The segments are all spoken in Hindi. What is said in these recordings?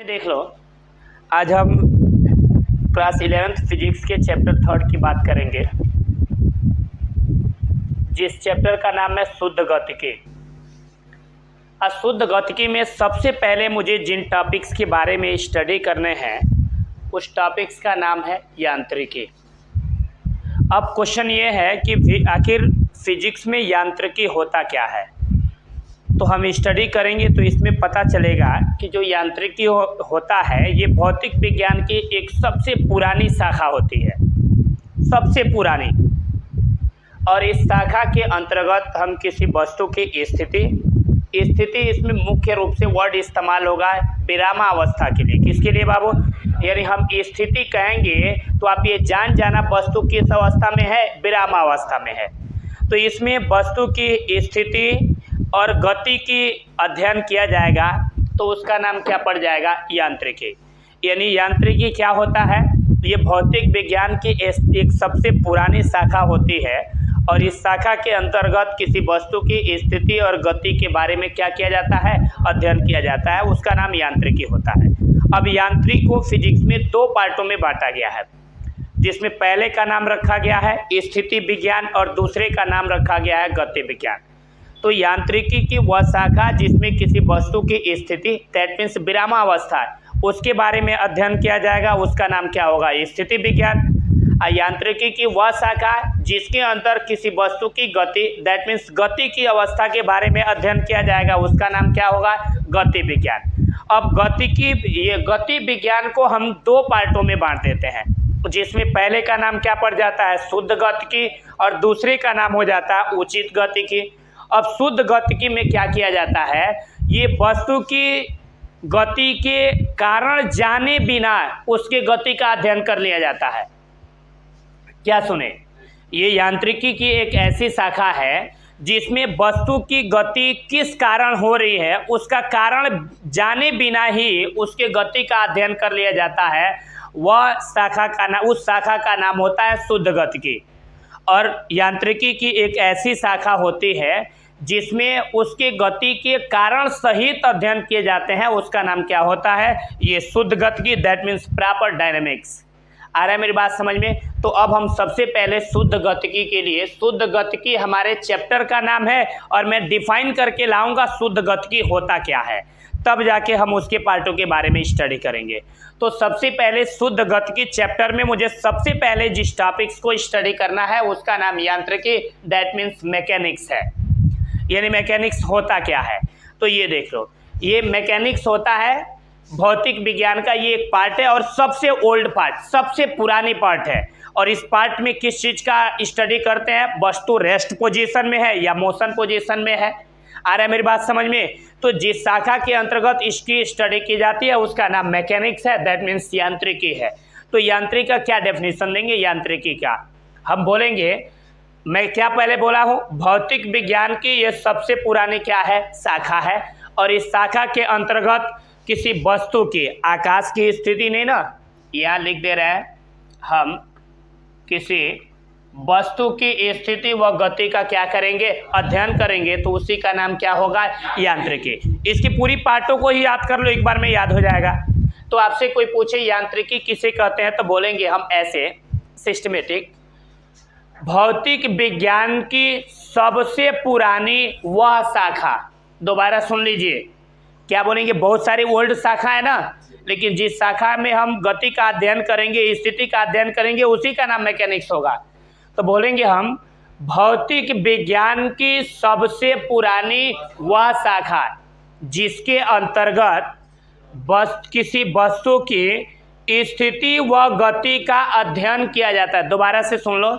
देख लो, आज हम क्लास 11th फिजिक्स के चैप्टर 3 की बात करेंगे, जिस चैप्टर का नाम है शुद्ध गतिकी। शुद्ध गतिकी में सबसे पहले मुझे जिन टॉपिक्स के बारे में स्टडी करने हैं उस टॉपिक्स का नाम है यांत्रिकी। अब क्वेश्चन ये है कि आखिर फिजिक्स में यांत्रिकी होता क्या है, तो हम स्टडी करेंगे तो इसमें पता चलेगा कि जो यांत्रिकी होता है ये भौतिक विज्ञान की एक सबसे पुरानी शाखा होती है, सबसे पुरानी। और इस शाखा के अंतर्गत हम किसी वस्तु की स्थिति इसमें मुख्य रूप से वर्ड इस्तेमाल होगा विरामावस्था के लिए। किसके लिए बाबू? यानी हम स्थिति कहेंगे तो आप ये जाना वस्तु किस अवस्था में है, विरामावस्था में है। तो इसमें वस्तु की स्थिति और गति की अध्ययन किया जाएगा तो उसका नाम क्या पड़ जाएगा, यांत्रिकी। यानी यांत्रिकी क्या होता है, ये भौतिक विज्ञान की एक सबसे पुरानी शाखा होती है और इस शाखा के अंतर्गत किसी वस्तु की स्थिति और गति के बारे में क्या किया जाता है, अध्ययन किया जाता है, उसका नाम यांत्रिकी होता है। अब यांत्रिकी को फिजिक्स में दो पार्टों में बांटा गया है, जिसमें पहले का नाम रखा गया है स्थिति विज्ञान और दूसरे का नाम रखा गया है गति विज्ञान। तो यांत्रिकी की वह शाखा जिसमें किसी वस्तु की स्थिति दैट मीन्स विरामावस्था उसके बारे में अध्ययन किया जाएगा, उसका नाम क्या होगा, स्थिति विज्ञान। यांत्रिकी की वह शाखा जिसके अंदर किसी वस्तु की गति दैट मीन्स गति की अवस्था के बारे में अध्ययन किया जाएगा, उसका नाम क्या होगा, गति विज्ञान। अब गति विज्ञान को हम दो पार्टों में बांट देते हैं, जिसमें पहले का नाम क्या पड़ जाता है, शुद्ध गतिकी, और दूसरे का नाम हो जाता है उचित गतिकी। अब शुद्ध गतिकी में क्या किया जाता है, ये वस्तु की गति के कारण जाने बिना उसके गति का अध्ययन कर लिया जाता है। क्या सुने, ये यांत्रिकी की एक ऐसी शाखा है जिसमें वस्तु की गति किस कारण हो रही है उसका कारण जाने बिना ही उसके गति का अध्ययन कर लिया जाता है। वह शाखा का नाम, उस शाखा का नाम होता है शुद्ध गतिकी। और यांत्रिकी की एक ऐसी शाखा होती है जिसमें उसके गति के कारण सहित अध्ययन किए जाते हैं, उसका नाम क्या होता है, ये शुद्ध गतिकी दैट मीन्स प्रॉपर डायनेमिक्स। आ रहा है मेरी बात समझ में? तो अब हम सबसे पहले शुद्ध गतिकी के लिए, शुद्ध गतिकी हमारे चैप्टर का नाम है और मैं डिफाइन करके लाऊंगा शुद्ध गतिकी होता क्या है, तब जाके हम उसके पार्टों के बारे में स्टडी करेंगे। तो सबसे पहले शुद्ध गतिकी चैप्टर में मुझे सबसे पहले जिस टॉपिक्स को स्टडी करना है उसका नाम यांत्रिकी दैट मीन्स मैकेनिक्स है। यानी मैकेनिक्स होता क्या है, तो ये देख लो, ये मैकेनिक्स होता है भौतिक विज्ञान का ये एक पार्ट है और सबसे ओल्ड पार्ट, सबसे पुरानी पार्ट है। और इस पार्ट में किस चीज़ का स्टडी करते हैं, वस्तु रेस्ट पोजीशन में है या मोशन पोजीशन में है। आ रहा है मेरी बात समझ में? तो जिस शाखा के अंतर्गत इसकी स्टडी की जाती है उसका नाम मैकेनिक्स है दैट मीन्स यांत्रिकी है। तो यांत्रिकी का क्या डेफिनेशन देंगे, यांत्रिकी का हम बोलेंगे, मैं क्या पहले बोला हूँ, भौतिक विज्ञान की ये सबसे पुरानी क्या है, शाखा है। और इस शाखा के अंतर्गत किसी वस्तु की, आकाश की स्थिति नहीं ना, यहाँ लिख दे रहे हैं हम, किसी वस्तु की स्थिति व गति का क्या करेंगे, अध्ययन करेंगे, तो उसी का नाम क्या होगा, यांत्रिकी। इसकी पूरी पार्टों को ही याद कर लो, एक बार में याद हो जाएगा। तो आपसे कोई पूछे यांत्रिकी किसे कहते हैं तो बोलेंगे हम ऐसे सिस्टमेटिक, भौतिक विज्ञान की सबसे पुरानी वह शाखा। दोबारा सुन लीजिए, क्या बोलेंगे, बहुत सारी ओल्ड शाखा है ना, लेकिन जिस शाखा में हम गति का अध्ययन करेंगे, स्थिति का अध्ययन करेंगे, उसी का नाम मैकेनिक्स होगा। तो बोलेंगे हम भौतिक विज्ञान की सबसे पुरानी वह शाखा जिसके अंतर्गत किसी वस्तु की स्थिति व गति का अध्ययन किया जाता है। दोबारा से सुन लो,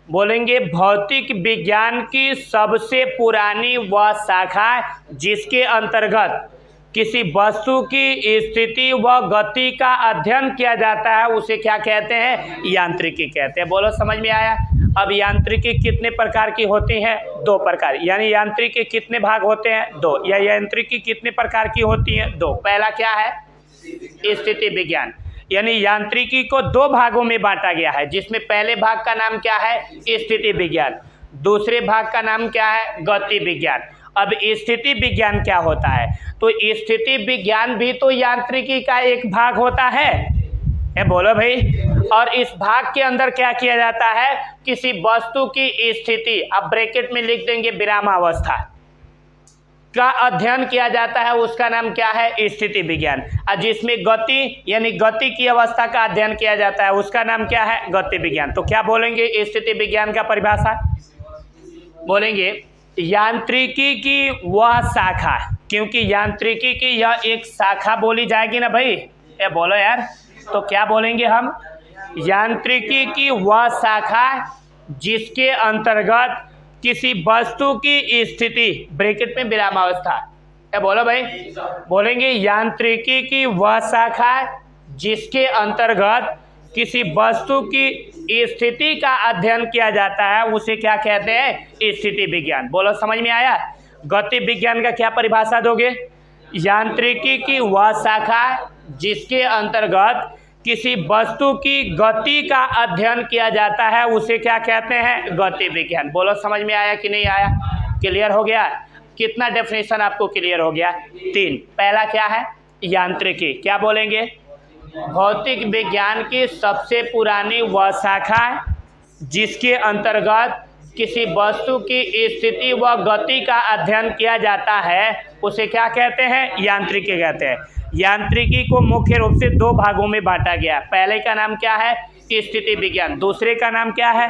बोलेंगे भौतिक विज्ञान की सबसे पुरानी वह शाखा जिसके अंतर्गत किसी वस्तु की स्थिति व गति का अध्ययन किया जाता है, उसे क्या कहते हैं, यांत्रिकी कहते हैं। बोलो समझ में आया? अब यांत्रिकी कितने प्रकार की होती हैं, दो प्रकार। यानी यांत्रिकी कितने भाग होते हैं, दो। या यांत्रिकी कितने प्रकार की होती हैं, दो। पहला क्या है, स्थिति विज्ञान। यानी यांत्रिकी को दो भागों में बांटा गया है, जिसमें पहले भाग का नाम क्या है, स्थिति विज्ञान, दूसरे भाग का नाम क्या है, गति विज्ञान। अब स्थिति विज्ञान क्या होता है? तो स्थिति विज्ञान भी तो यांत्रिकी का एक भाग होता है। ये बोलो भाई। और इस भाग के अंदर क्या किया जाता है? किसी वस्तु की स्थिति, अब ब्रैकेट में लिख देंगे विरामावस्था, का अध्ययन किया जाता है, उसका नाम क्या है? स्थिति विज्ञान। और जिसमें गति यानी गति की अवस्था का अध्ययन किया जाता है, उसका नाम क्या है? गति विज्ञान। तो क्या बोलेंगे स्थिति विज्ञान का परिभाषा? बोलेंगे यांत्रिकी की वह शाखा, क्योंकि यांत्रिकी की यह एक शाखा बोली जाएगी ना भाई, ये बोलो यार। तो क्या बोलेंगे हम? यांत्रिकी की वह शाखा जिसके अंतर्गत किसी वस्तु की स्थिति, ब्रैकेट में विरामावस्था, क्या बोलो भाई? बोलेंगे यांत्रिकी की वह शाखा जिसके अंतर्गत किसी वस्तु की स्थिति का अध्ययन किया जाता है, उसे क्या कहते हैं? स्थिति विज्ञान। बोलो समझ में आया? गति विज्ञान का क्या परिभाषा दोगे? यांत्रिकी की वह शाखा जिसके अंतर्गत किसी वस्तु की गति का अध्ययन किया जाता है, उसे क्या कहते हैं? गति विज्ञान। बोलो समझ में आया कि नहीं आया? क्लियर हो गया? कितना डेफिनेशन आपको क्लियर हो गया? 3। पहला क्या है? यांत्रिकी। क्या बोलेंगे? भौतिक विज्ञान की सबसे पुरानी वह शाखा जिसके अंतर्गत किसी वस्तु की स्थिति व गति का अध्ययन किया जाता है, उसे क्या कहते हैं? यांत्रिकी कहते हैं। यांत्रिकी को मुख्य रूप से 2 भागों में बांटा गया। पहले का नाम क्या है? स्थिति विज्ञान। दूसरे का नाम क्या है?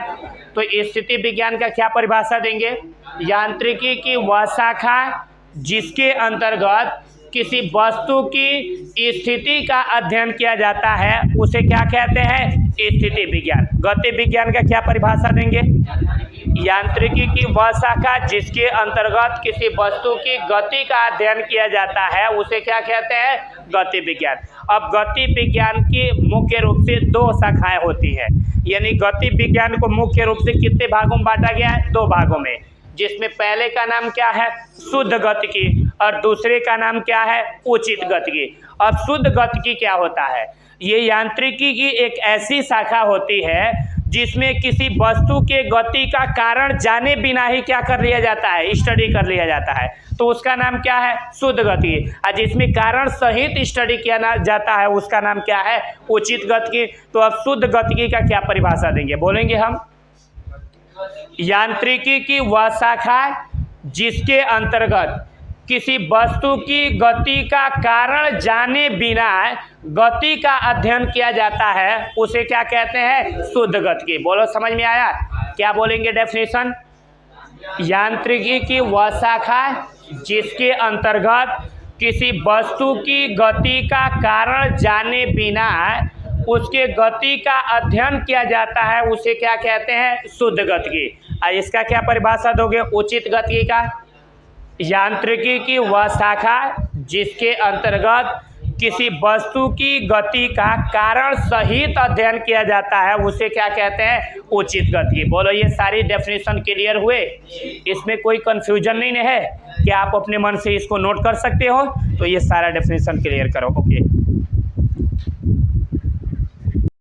तो स्थिति विज्ञान का क्या परिभाषा देंगे? यांत्रिकी की वह शाखा जिसके अंतर्गत किसी वस्तु की स्थिति का अध्ययन किया जाता है, उसे क्या कहते हैं? स्थिति विज्ञान। गति विज्ञान का क्या परिभाषा देंगे? यांत्रिकी की वह शाखा जिसके अंतर्गत किसी वस्तु की गति का अध्ययन किया जाता है, उसे क्या कहते हैं? गति विज्ञान। अब गति विज्ञान की मुख्य रूप से 2 शाखाएं होती हैं, यानी गति विज्ञान को मुख्य रूप से कितने भागों में बांटा गया है? 2 भागों में, जिसमें पहले का नाम क्या है? शुद्ध गतिकी, और दूसरे का नाम क्या है? उचित गतिकी। अब शुद्ध गतिकी क्या होता है? ये यांत्रिकी की एक ऐसी शाखा होती है जिसमें किसी वस्तु के गति का कारण जाने बिना ही क्या कर लिया जाता है? स्टडी कर लिया जाता है। तो उसका नाम क्या है? शुद्ध गतिकी। और जिसमें कारण सहित स्टडी किया जाता है, उसका नाम क्या है? उचित गतिकी। तो अब शुद्ध गतिकी का क्या परिभाषा देंगे? बोलेंगे हम यांत्रिकी की वह शाखा जिसके अंतर्गत किसी वस्तु की गति का कारण जाने बिना गति का अध्ययन किया जाता है, उसे क्या कहते हैं? शुद्ध गतिकी। बोलो समझ में आया? क्या बोलेंगे डेफिनेशन? यांत्रिकी की वह शाखा जिसके अंतर्गत किसी वस्तु की गति का कारण जाने बिना उसके गति का अध्ययन किया जाता है, उसे क्या कहते हैं? शुद्ध गतिकी। इसका क्या परिभाषा दोगे? उचित गतिकी का? यांत्रिकी की वह शाखा जिसके अंतर्गत किसी वस्तु की गति का कारण सहित अध्ययन किया जाता है, उसे क्या कहते हैं? उचित गतिकी। बोलो ये सारी डेफिनेशन क्लियर हुए? इसमें कोई कंफ्यूजन नहीं है? क्या आप अपने मन से इसको नोट कर सकते हो? तो ये सारा डेफिनेशन क्लियर करो। ओके।